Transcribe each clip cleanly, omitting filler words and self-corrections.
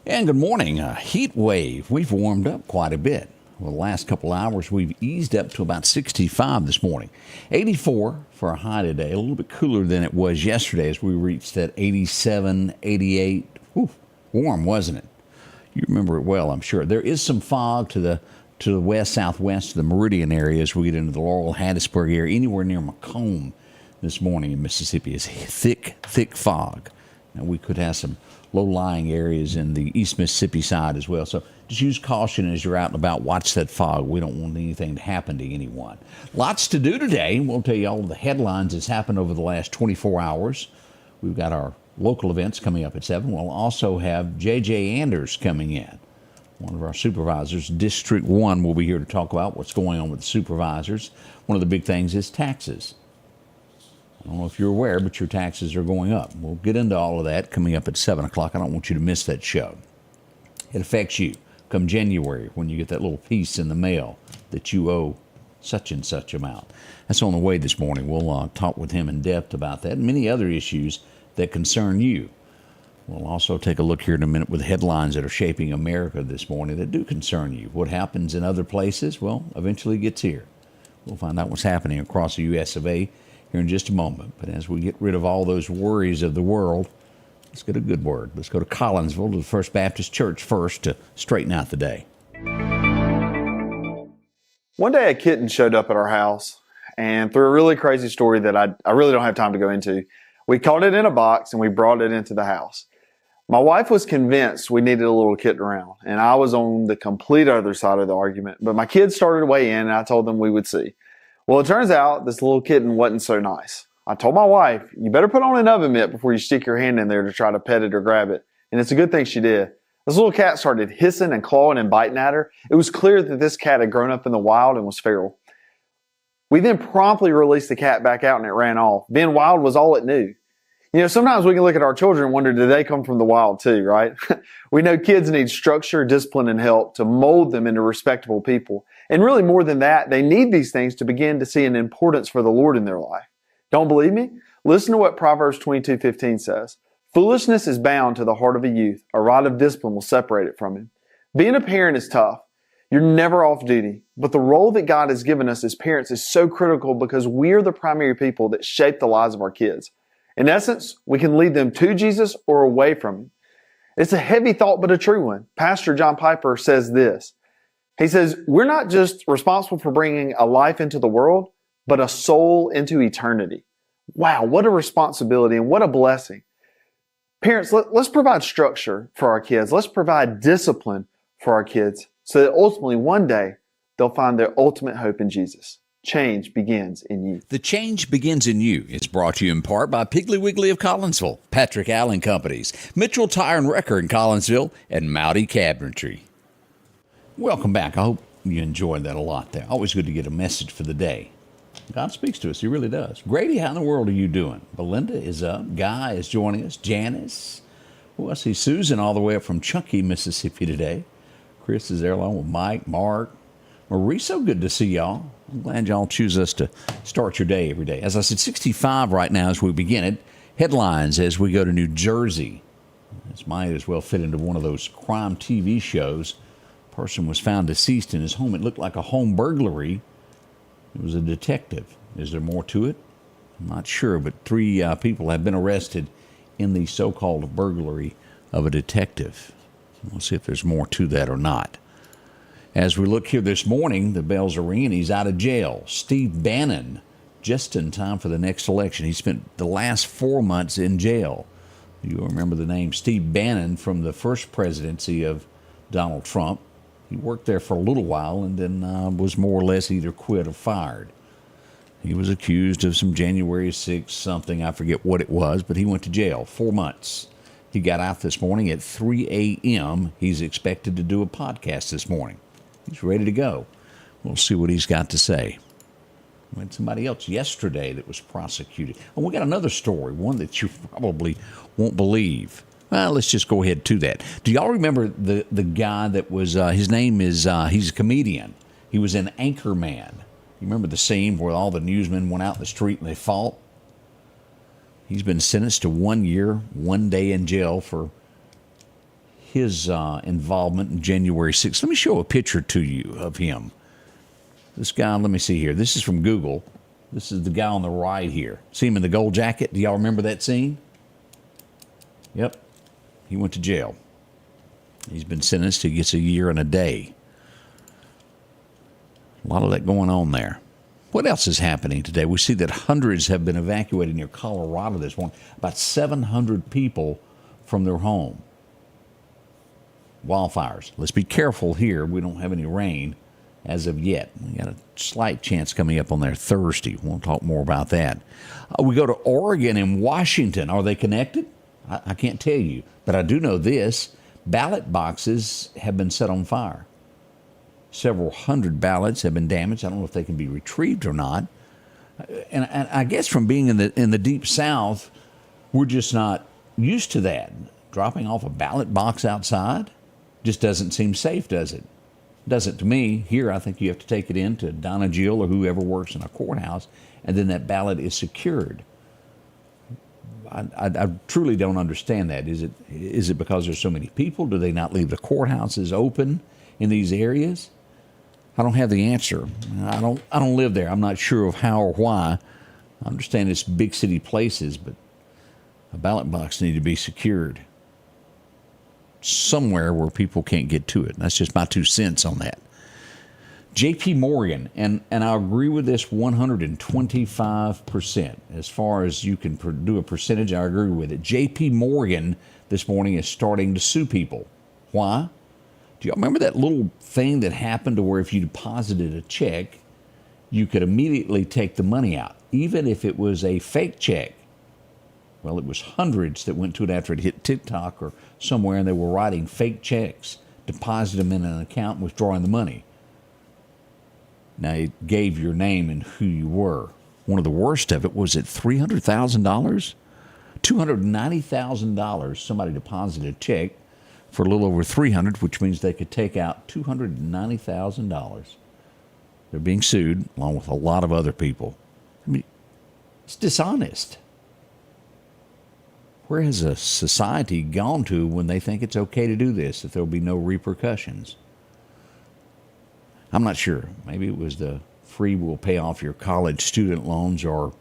And good morning. A heat wave. We've warmed up quite a bit. Well, the last couple hours, we've eased up to about 65 this morning. 84 for a high today, a little bit cooler than it was yesterday as we reached that 87, 88. Whew, warm, wasn't it? You remember it well, I'm sure. There is some fog to the west, southwest, the Meridian area as we get into the Laurel, Hattiesburg area, anywhere near Macomb this morning in Mississippi. It's thick, thick fog. Now, we could have some low-lying areas in the East Mississippi side as well. So just use caution as you're out and about. Watch that fog. We don't want anything to happen to anyone. Lots to do today. We'll tell you all of the headlines that's happened over the last 24 hours. We've got our local events coming up at 7. We'll also have J.J. Anders coming in, one of our supervisors. District 1 will be here to talk about what's going on with the supervisors. One of the big things is taxes. I don't know if you're aware, but your taxes are going up. We'll get into all of that coming up at 7 o'clock. I don't want you to miss that show. It affects you come January when you get that little piece in the mail that you owe such and such amount. That's on the way this morning. We'll talk with him in depth about that and many other issues that concern you. We'll also take a look here in a minute with headlines that are shaping America this morning that do concern you. What happens in other places, well, eventually gets here. We'll find out what's happening across the U.S. of A. here in just a moment. But as we get rid of all those worries of the world, let's get a good word. Let's go to Collinsville to the First Baptist Church first to straighten out the day. One day a kitten showed up at our house, and through a really crazy story that I really don't have time to go into, we caught it in a box and we brought it into the house. My wife was convinced we needed a little kitten around, and I was on the complete other side of the argument. But my kids started to weigh in, and I told them we would see. Well, it turns out this little kitten wasn't so nice. I told my wife, you better put on an oven mitt before you stick your hand in there to try to pet it or grab it. And it's a good thing she did. This little cat started hissing and clawing and biting at her. It was clear that this cat had grown up in the wild and was feral. We then promptly released the cat back out and it ran off. Being wild was all it knew. You know, sometimes we can look at our children and wonder, did they come from the wild too, right? We know kids need structure, discipline, and help to mold them into respectable people. And really more than that, they need these things to begin to see an importance for the Lord in their life. Don't believe me? Listen to what Proverbs 22:15 says. Foolishness is bound to the heart of a youth. A rod of discipline will separate it from him. Being a parent is tough. You're never off duty. But the role that God has given us as parents is so critical because we are the primary people that shape the lives of our kids. In essence, we can lead them to Jesus or away from him. It's a heavy thought, but a true one. Pastor John Piper says this. He says, we're not just responsible for bringing a life into the world, but a soul into eternity. Wow, what a responsibility and what a blessing. Parents, let's provide structure for our kids. Let's provide discipline for our kids so that ultimately one day they'll find their ultimate hope in Jesus. Change begins in you. The change begins in you. It's brought to you in part by Piggly Wiggly of Collinsville, Patrick Allen Companies, Mitchell Tire and Wrecker in Collinsville, and Mowdy Cabinetry. Welcome back. I hope you enjoyed that a lot there. Always good to get a message for the day. God speaks to us. He really does. Grady, how in the world are you doing? Belinda is up. Guy is joining us. Janice. Well, I see Susan all the way up from Chunky, Mississippi today. Chris is there along with Mike, Mark. Marie, so good to see y'all. I'm glad y'all choose us to start your day every day. As I said, 65 right now as we begin it. Headlines as we go to New Jersey. This might as well fit into one of those crime TV shows. A person was found deceased in his home. It looked like a home burglary. It was a detective. Is there more to it? I'm not sure, but 3 people have been arrested in the so-called burglary of a detective. We'll see if there's more to that or not. As we look here this morning, the bells are ringing. He's out of jail. Steve Bannon, just in time for the next election. He spent the last 4 months in jail. You'll remember the name Steve Bannon from the first presidency of Donald Trump. He worked there for a little while and then was more or less either quit or fired. He was accused of some January 6th something. I forget what it was, but he went to jail 4 months. He got out this morning at 3 a.m. He's expected to do a podcast this morning. He's ready to go. We'll see what he's got to say. We had somebody else yesterday that was prosecuted. And we got another story, one that you probably won't believe. Well, let's just go ahead to that. Do y'all remember the guy that was, his name is, he's a comedian. He was in Anchorman. You remember the scene where all the newsmen went out in the street and they fought? He's been sentenced to 1 year, 1 day in jail for his involvement in January 6th. Let me show a picture to you of him. This guy, let me see here. This is from Google. This is the guy on the right here. See him in the gold jacket? Do y'all remember that scene? Yep. He went to jail. He's been sentenced. He gets a year and a day. A lot of that going on there. What else is happening today? We see that hundreds have been evacuated near Colorado this morning. About 700 people from their home. Wildfires. Let's be careful here. We don't have any rain as of yet. We got a slight chance coming up on there Thursday. We'll talk more about that. We go to Oregon and Washington. Are they connected? I can't tell you. But I do know this. Ballot boxes have been set on fire. Several hundred ballots have been damaged. I don't know if they can be retrieved or not. And I guess from being in the deep South, we're just not used to that. Dropping off a ballot box outside just doesn't seem safe, does it? Doesn't to me. Here, I think you have to take it in to Donna Jill or whoever works in a courthouse, and then that ballot is secured. I truly don't understand that. Is it because there's so many people? Do they not leave the courthouses open in these areas? I don't have the answer. I don't live there. I'm not sure of how or why. I understand it's big city places, but a ballot box needs to be secured somewhere where people can't get to it. That's just my 2 cents on that. J.P. Morgan, and I agree with this 125%. As far as you can do a percentage, I agree with it. J.P. Morgan this morning is starting to sue people. Why? Do y'all remember that little thing that happened to where if you deposited a check, you could immediately take the money out, even if it was a fake check? Well, it was hundreds that went to it after it hit TikTok or somewhere, and they were writing fake checks, deposited them in an account, and withdrawing the money. Now, it gave your name and who you were. One of the worst of it was at $300,000, $290,000. Somebody deposited a check for a little over $300,000, which means they could take out $290,000. They're being sued along with a lot of other people. I mean, it's dishonest. Where has a society gone to when they think it's okay to do this, that there'll be no repercussions? I'm not sure. Maybe it was the free will pay off your college student loans, or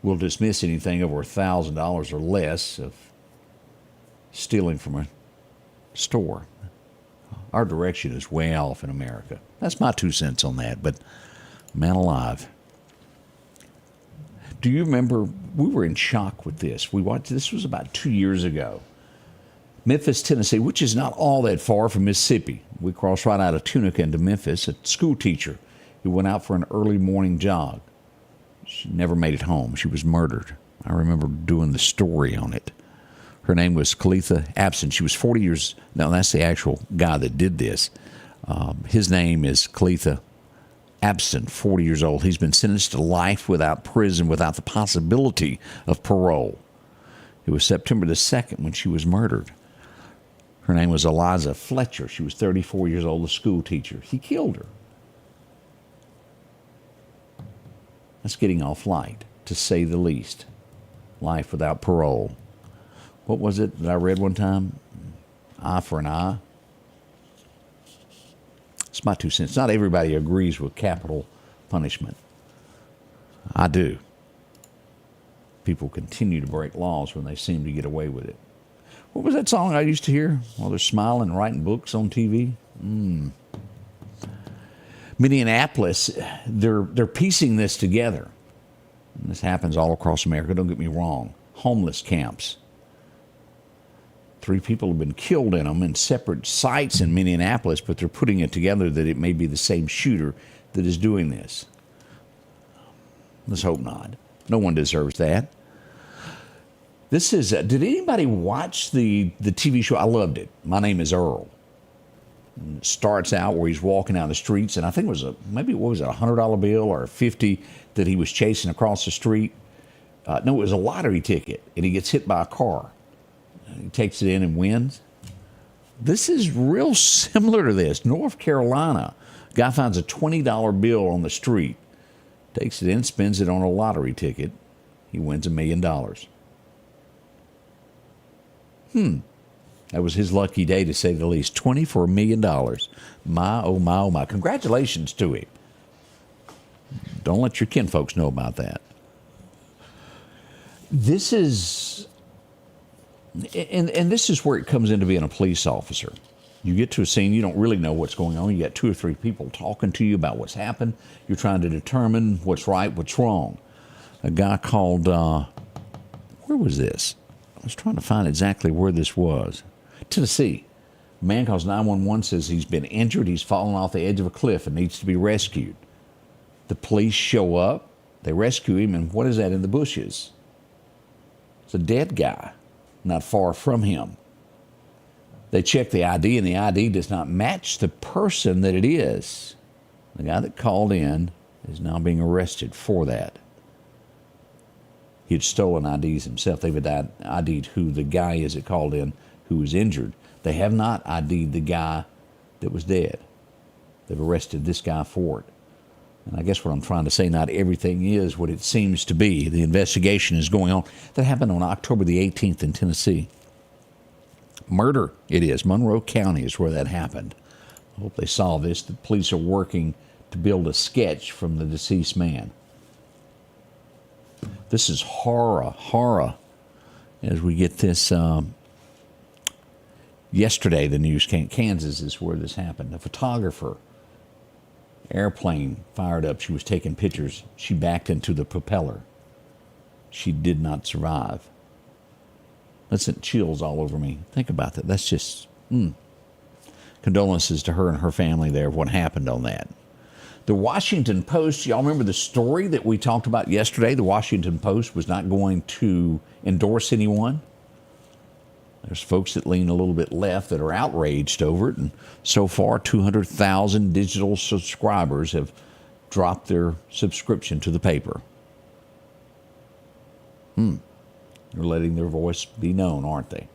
will dismiss anything over $1,000 or less of stealing from a store. Our direction is way off in America. That's my 2 cents on that, but man alive. Do you remember, we were in shock with this. We watched, this was about 2 years ago. Memphis, Tennessee, which is not all that far from Mississippi. We crossed right out of Tunica into Memphis. A school teacher who went out for an early morning jog. She never made it home. She was murdered. I remember doing the story on it. Her name was Kalitha Abson. She was 40 years. Now, that's the actual guy that did this. His name is Kalitha Abson, 40 years old. He's been sentenced to life without prison, without the possibility of parole. It was September the 2nd when she was murdered. Her name was Eliza Fletcher. She was 34 years old, a school teacher. He killed her. That's getting off light, to say the least. Life without parole. What was it that I read one time? Eye for an eye. It's my 2 cents. Not everybody agrees with capital punishment. I do. People continue to break laws when they seem to get away with it. What was that song I used to hear while they're smiling and writing books on TV? Minneapolis, they're piecing this together. And this happens all across America, don't get me wrong. Homeless camps. 3 people have been killed in them in separate sites in Minneapolis, but they're putting it together that it may be the same shooter that is doing this. Let's hope not. No one deserves that. This is, did anybody watch the TV show? I loved it. My Name is Earl. And it starts out where he's walking down the streets, and I think it was maybe what was it, $100 bill or a 50 that he was chasing across the street. No, it was a lottery ticket, and he gets hit by a car. He takes it in and wins. This is real similar to this. North Carolina, guy finds a $20 bill on the street, takes it in, spends it on a lottery ticket. He wins $1 million. That was his lucky day, to say the least. $24 million. My, oh, my, oh, my. Congratulations to him. Don't let your kinfolks know about that. This is, and this is where it comes into being a police officer. You get to a scene, you don't really know what's going on. You got 2 or 3 people talking to you about what's happened. You're trying to determine what's right, what's wrong. A guy called, where was this? I was trying to find exactly where this was. Tennessee. A man calls 911, says he's been injured. He's fallen off the edge of a cliff and needs to be rescued. The police show up. They rescue him, and what is that in the bushes? It's a dead guy, not far from him. They check the ID, and the ID does not match the person that it is. The guy that called in is now being arrested for that. He had stolen IDs himself. They've ID'd who the guy is that called in who was injured. They have not ID'd the guy that was dead. They've arrested this guy for it. And I guess what I'm trying to say, not everything is what it seems to be. The investigation is going on. That happened on October the 18th in Tennessee. Murder, it is. Monroe County is where that happened. I hope they solve this. The police are working to build a sketch from the deceased man. This is horror, as we get this. Yesterday, the news came. Kansas is where this happened. A photographer, airplane fired up. She was taking pictures. She backed into the propeller. She did not survive. That sent chills all over me. Think about that. That's just, Condolences to her and her family there of what happened on that. The Washington Post, y'all remember the story that we talked about yesterday? The Washington Post was not going to endorse anyone. There's folks that lean a little bit left that are outraged over it. And so far, 200,000 digital subscribers have dropped their subscription to the paper. They're letting their voice be known, aren't they?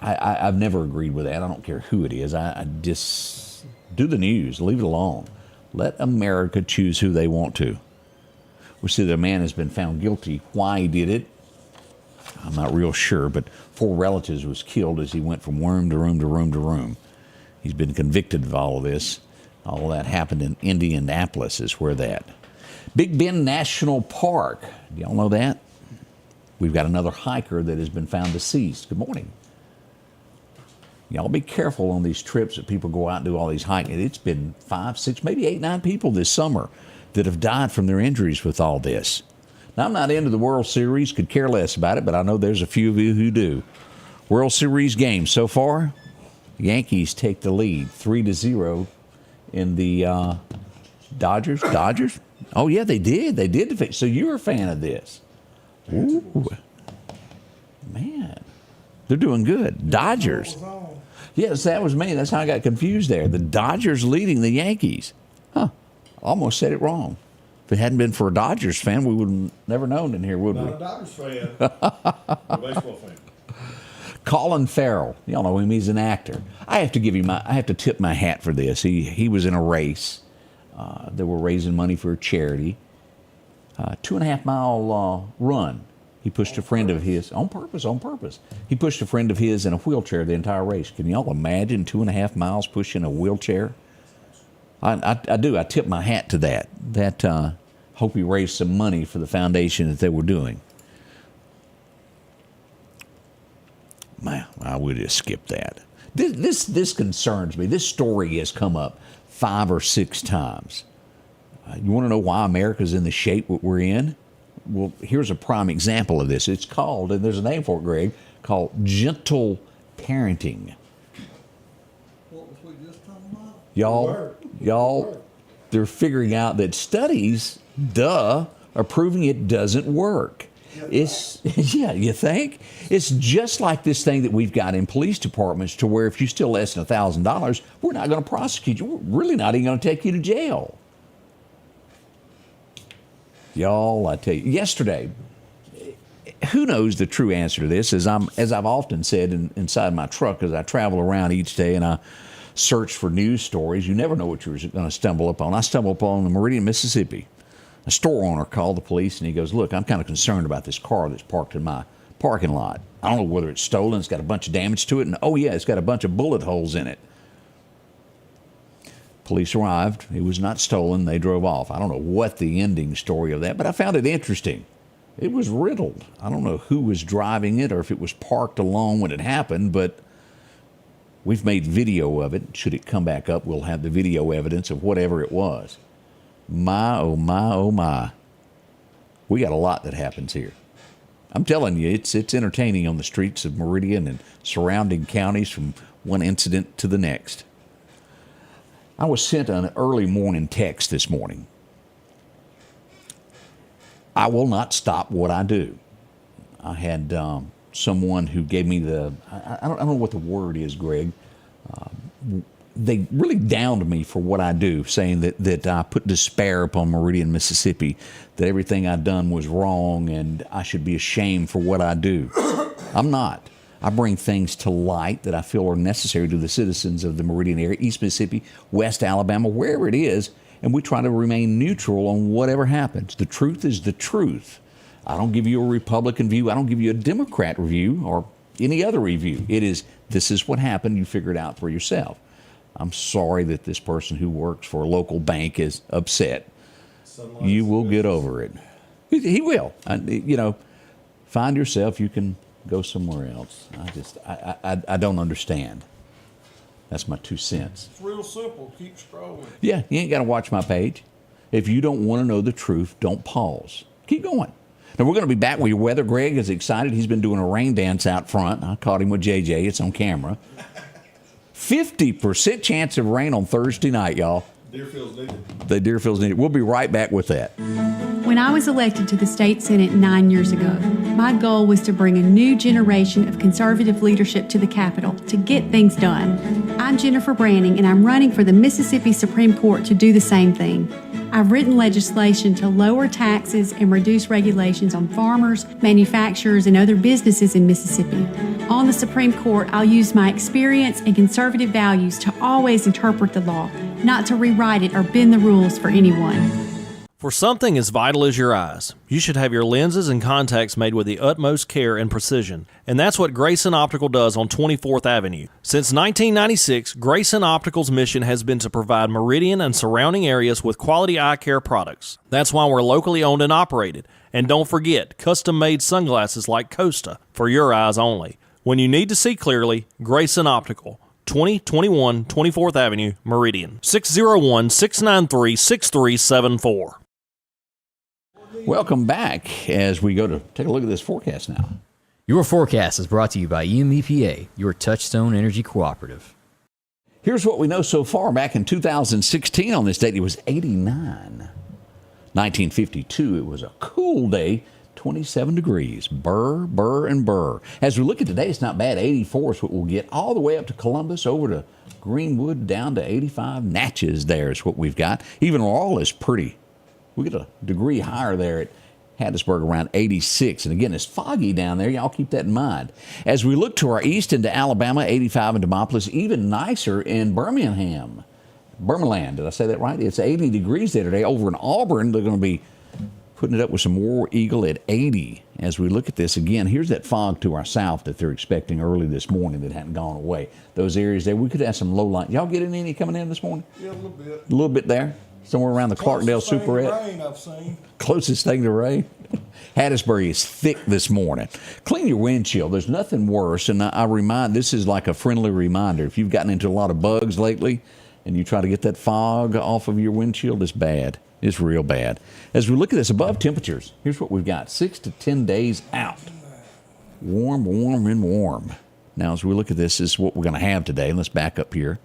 I've never agreed with that. I don't care who it is. I just do the news. Leave it alone. Let America choose who they want to. We see that a man has been found guilty. Why he did it, I'm not real sure, but 4 relatives was killed as he went from room to room to room to room. He's been convicted of all of this. All of that happened in Indianapolis is where that. Big Bend National Park. Do y'all know that? We've got another hiker that has been found deceased. Good morning. Y'all be careful on these trips that people go out and do all these hiking. It's been 5, 6, maybe 8, 9 people this summer that have died from their injuries with all this. Now, I'm not into the World Series, could care less about it, but I know there's a few of you who do. World Series games so far, the Yankees take the lead 3-0 in the Dodgers. Oh, yeah, they did. They did defeat. So you're a fan of this. Ooh. Man, they're doing good. Dodgers. Yes, that was me. That's how I got confused there. The Dodgers leading the Yankees. Almost said it wrong. If it hadn't been for a Dodgers fan, we would have never known in here, would we? Not a Dodgers fan. A baseball fan. Colin Farrell. Y'all know him. He's an actor. I have to tip my hat for this. He was in a race. They were raising money for a charity. 2.5 mile run. He pushed a friend of his on purpose. He pushed a friend of his in a wheelchair the entire race. Can y'all imagine 2.5 miles pushing a wheelchair? I do. I tip my hat to that. Hope he raised some money for the foundation that they were doing. Man, I would just skip that. This concerns me. This story has come up 5 or 6 times. You want to know why America's in the shape that we're in? Well, here's a prime example of this. It's called, and there's a name for it, Greg, called gentle parenting. What was we just talking about? Y'all, they're figuring out that studies, are proving it doesn't work. Yeah, you think? It's just like this thing that we've got in police departments to where if you steal less than $1,000, we're not going to prosecute you. We're really not even going to take you to jail. Y'all, I tell you, yesterday, who knows the true answer to this? As I've often said inside my truck as I travel around each day and I search for news stories, you never know what you're going to stumble upon. I stumbled upon the Meridian, Mississippi. A store owner called the police and he goes, "Look, I'm kind of concerned about this car that's parked in my parking lot. I don't know whether it's stolen. It's got a bunch of damage to it. And, oh, yeah, it's got a bunch of bullet holes in it. Police arrived. It was not stolen. They drove off. I don't know what the ending story of that, but I found it interesting. It was riddled. I don't know who was driving it or if it was parked along when it happened, but we've made video of it. Should it come back up, we'll have the video evidence of whatever it was. My, oh, my, oh, my. We got a lot that happens here. I'm telling you, it's entertaining on the streets of Meridian and surrounding counties from one incident to the next. I was sent an early morning text this morning. I will not stop what I do. I had someone who gave me I don't know what the word is, Greg. They really downed me for what I do, saying that I put despair upon Meridian, Mississippi, that everything I'd done was wrong and I should be ashamed for what I do. I'm not. I bring things to light that I feel are necessary to the citizens of the Meridian area, East Mississippi, West Alabama, wherever it is, and we try to remain neutral on whatever happens. The truth is the truth. I don't give you a Republican view. I don't give you a Democrat review or any other review. It is, this is what happened. You figure it out for yourself. I'm sorry that this person who works for a local bank is upset. You will get over it. He will. Find yourself. You can go somewhere else. I don't understand. That's my 2 cents. It's real simple. Keep scrolling. Yeah, you ain't got to watch my page. If you don't want to know the truth, don't pause. Keep going. Now, we're going to be back with your weather. Greg is excited. He's been doing a rain dance out front. I caught him with JJ. It's on camera. 50% chance of rain on Thursday night, y'all. Deerfield's needed. The Deerfield's needed. We'll be right back with that. When I was elected to the state Senate 9 years ago, my goal was to bring a new generation of conservative leadership to the Capitol to get things done. I'm Jennifer Branning, and I'm running for the Mississippi Supreme Court to do the same thing. I've written legislation to lower taxes and reduce regulations on farmers, manufacturers, and other businesses in Mississippi. On the Supreme Court, I'll use my experience and conservative values to always interpret the law, not to rewrite it or bend the rules for anyone. For something as vital as your eyes, you should have your lenses and contacts made with the utmost care and precision. And that's what Grayson Optical does on 24th Avenue. Since 1996, Grayson Optical's mission has been to provide Meridian and surrounding areas with quality eye care products. That's why we're locally owned and operated. And don't forget, custom-made sunglasses like Costa for your eyes only. When you need to see clearly, Grayson Optical. 2021 24th Avenue, Meridian. 601-693-6374. Welcome back as we go to take a look at this forecast now. Your forecast is brought to you by EMEPA, your Touchstone Energy Cooperative. Here's what we know so far. Back in 2016 on this date, it was 89. 1952, it was a cool day, 27 degrees. Burr, burr, and burr. As we look at today, it's not bad. 84 is what we'll get all the way up to Columbus, over to Greenwood, down to 85. Natchez there is what we've got. Even Laurel is pretty. We get a degree higher there at Hattiesburg, around 86. And again, it's foggy down there. Y'all keep that in mind. As we look to our east into Alabama, 85 in Demopolis, even nicer in Birmingham. Birmingham, did I say that right? It's 80 degrees there today. Over in Auburn, they're going to be putting it up with some War Eagle at 80. As we look at this again, here's that fog to our south that they're expecting early this morning that hadn't gone away. Those areas there, we could have some low light. Y'all get any coming in this morning? Yeah, a little bit. A little bit there? Somewhere around the Clarkdale Superette. Rain I've seen. Closest thing to rain. Hattiesburg is thick this morning. Clean your windshield. There's nothing worse. And I remind, this is like a friendly reminder. If you've gotten into a lot of bugs lately and you try to get that fog off of your windshield, it's bad. It's real bad. As we look at this above temperatures, here's what we've got. 6 to 10 days out. Warm, warm, and warm. Now, as we look at this is what we're going to have today. Let's back up here.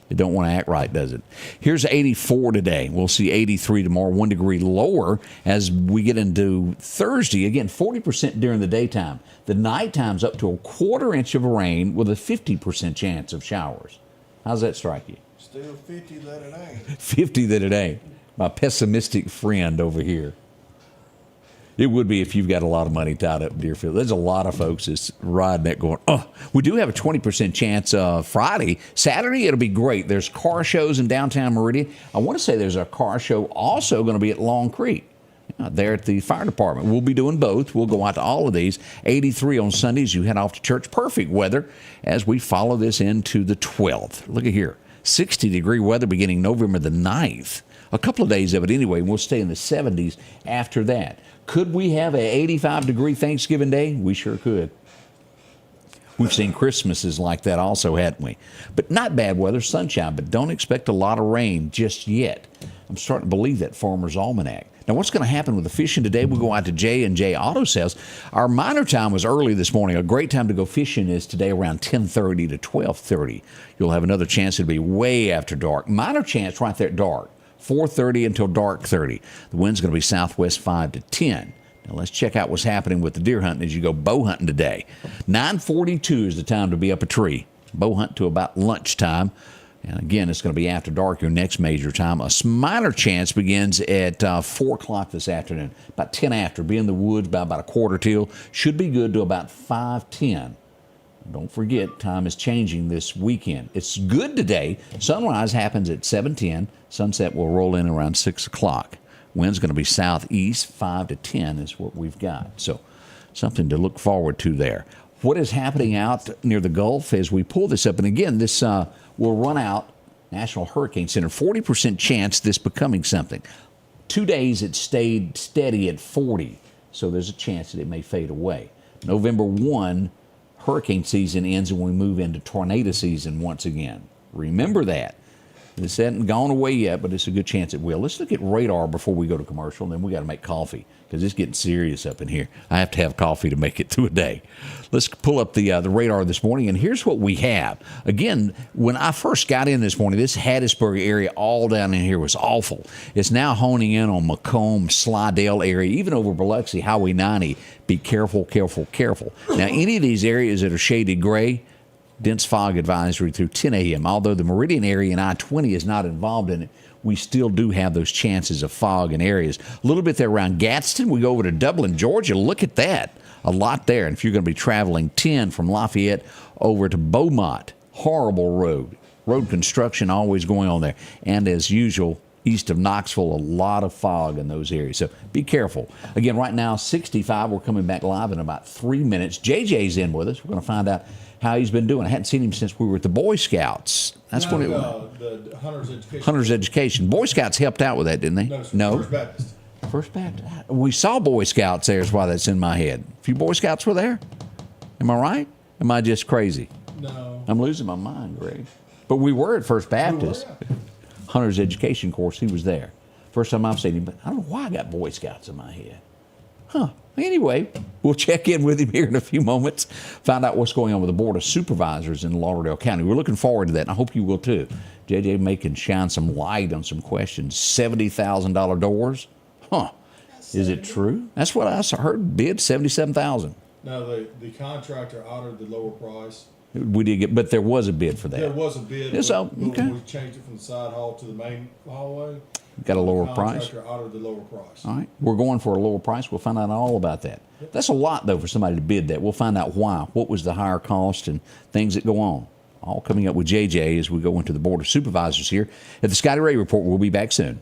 It don't want to act right, does it? Here's 84 today. We'll see 83 tomorrow, 1 degree lower as we get into Thursday. Again, 40% during the daytime. The nighttime's up to a quarter inch of rain with a 50% chance of showers. How's that strike you? Still 50 that it ain't. 50 that it ain't. My pessimistic friend over here. It would be if you've got a lot of money tied up in Deerfield. There's a lot of folks that's riding that going, oh, we do have a 20% chance Friday. Saturday, it'll be great. There's car shows in downtown Meridian. I want to say there's a car show also going to be at Long Creek. there at the fire department. We'll be doing both. We'll go out to all of these. 83 on Sundays. You head off to church. Perfect weather as we follow this into the 12th. Look at here. 60-degree weather beginning November the 9th. A couple of days of it anyway, and we'll stay in the 70s after that. Could we have an 85-degree Thanksgiving Day? We sure could. We've seen Christmases like that also, hadn't we? But not bad weather, sunshine, but don't expect a lot of rain just yet. I'm starting to believe that Farmer's Almanac. Now, what's going to happen with the fishing today? We'll go out to J&J Auto Sales. Our minor time was early this morning. A great time to go fishing is today around 10:30 to 12:30. You'll have another chance to be way after dark. Minor chance right there at dark, 4:30 until dark 30. The wind's going to be southwest 5 to 10. Now, let's check out what's happening with the deer hunting as you go bow hunting today. 9:42 is the time to be up a tree. Bow hunt to about lunchtime. And again, it's going to be after dark, your next major time. A minor chance begins at 4 o'clock this afternoon, about 10 after. Be in the woods by about a quarter till. Should be good to about 5:10. Don't forget, time is changing this weekend. It's good today. Sunrise happens at 7:10. Sunset will roll in around 6 o'clock. Wind's going to be southeast, 5 to 10 is what we've got. So something to look forward to there. What is happening out near the Gulf as we pull this up? And again, this will run out, National Hurricane Center, 40% chance this becoming something. 2 days it stayed steady at 40, so there's a chance that it may fade away. November 1, hurricane season ends and we move into tornado season once again. Remember that. This hasn't gone away yet, but it's a good chance it will. Let's look at radar before we go to commercial, and then we got to make coffee because it's getting serious up in here. I have to have coffee to make it through a day. Let's pull up the radar this morning, and here's what we have. Again, when I first got in this morning, this Hattiesburg area all down in here was awful. It's now honing in on Macomb, Slidell area, even over Biloxi, Highway 90. Be careful, careful, careful. Now, any of these areas that are shaded gray, dense fog advisory through 10 a.m. Although the Meridian area and I-20 is not involved in it, we still do have those chances of fog in areas. A little bit there around Gadsden. We go over to Dublin, Georgia. Look at that. A lot there. And if you're going to be traveling 10 from Lafayette over to Beaumont, horrible road. Road construction always going on there. And as usual, east of Knoxville, a lot of fog in those areas. So be careful. Again, right now, 65. We're coming back live in about 3 minutes. JJ's in with us. We're going to find out how he's been doing. I hadn't seen him since we were at the Boy Scouts. That's when it was. The Hunter's Education. Hunter's Education. Boy Scouts helped out with that, didn't they? No, sir. No? First Baptist. First Baptist. We saw Boy Scouts there is why that's in my head. A few Boy Scouts were there? Am I right? Am I just crazy? No. I'm losing my mind, Greg. But we were at First Baptist. Hunter's Education course, he was there. First time I've seen him, but I don't know why I got Boy Scouts in my head. Anyway, we'll check in with him here in a few moments, find out what's going on with the Board of Supervisors in Lauderdale County. We're looking forward to that, and I hope you will too. JJ may can shine some light on some questions. $70,000 doors? Is it true? That's what I heard. Bid $77,000. No, the contractor honored the lower price. We did get, but there was a bid for that. There was a bid, Yes, but okay. when we changed it from the side hall to the main hallway, Got a lower the price. contractor honored the lower price. All right, we're going for a lower price. We'll find out all about that. That's a lot, though, for somebody to bid that. We'll find out why. What was the higher cost and things that go on. All coming up with JJ as we go into the Board of Supervisors here at the Scotty Ray Report. We'll be back soon.